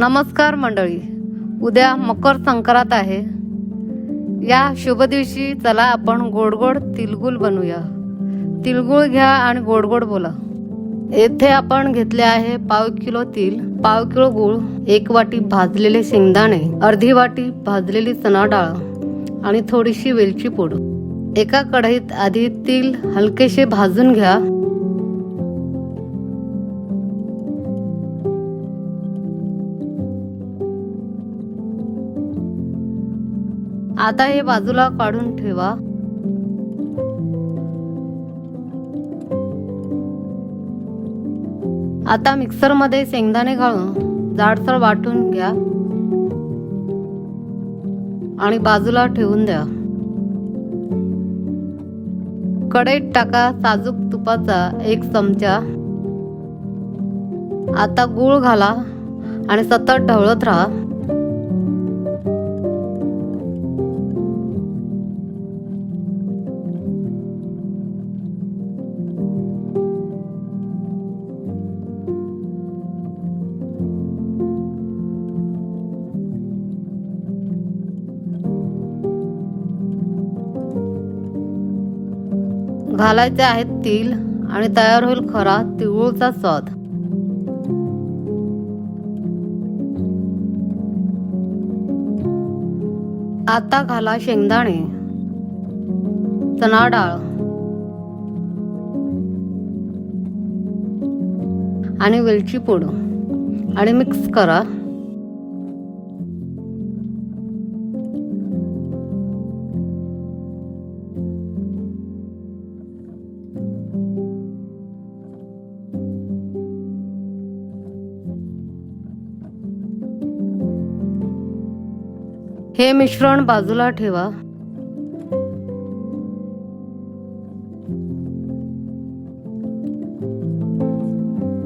नमस्कार मंडळी, उद्या मकर संक्रांत आहे. या शुभ दिवशी चला आपण गोड गोड तिळगुळ बनवूया. तिळगुळ घ्या आणि गोड गोड बोला. येथे आपण घेतले आहे पाव किलो तीळ, पाव किलो गूळ, 1 वाटी भाजलेले शेंगदाणे, अर्धी वाटी भाजलेली चणा डाळ आणि थोडीशी वेलची पूड. एका कढईत आधी तीळ हलकेसे भाजून घ्या. आता हे बाजूला काढून ठेवा. आता मिक्सर मध्ये शेंगदाणे घालून जाडसर वाटून घ्या आणि बाजूला ठेवून द्या. कढईत टाका साजूक तुपाचा 1 चमचा. आता गूळ घाला आणि सतत ढवळत राहा. घालायचे आहेत तीळ आणि तयार होईल खरा तिळगुळचा स्वाद. आता घाला शेंगदाणे, चणा डाळ आणि वेलची पूड आणि मिक्स करा. हे मिश्रण बाजूला ठेवा.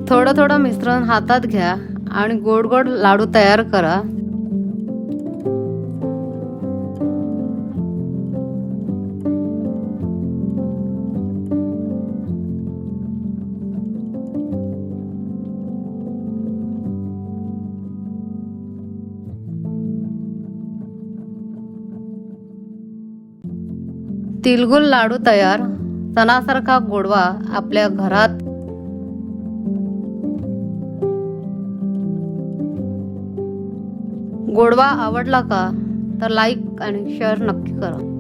थोडं थोडं मिश्रण हातात घ्या आणि गोड गोड लाडू तयार करा. तिळगुळ लाडू तयार. सणासारखा गोडवा आपल्या घरात. गोडवा आवडला का तर लाईक आणि शेअर नक्की करा.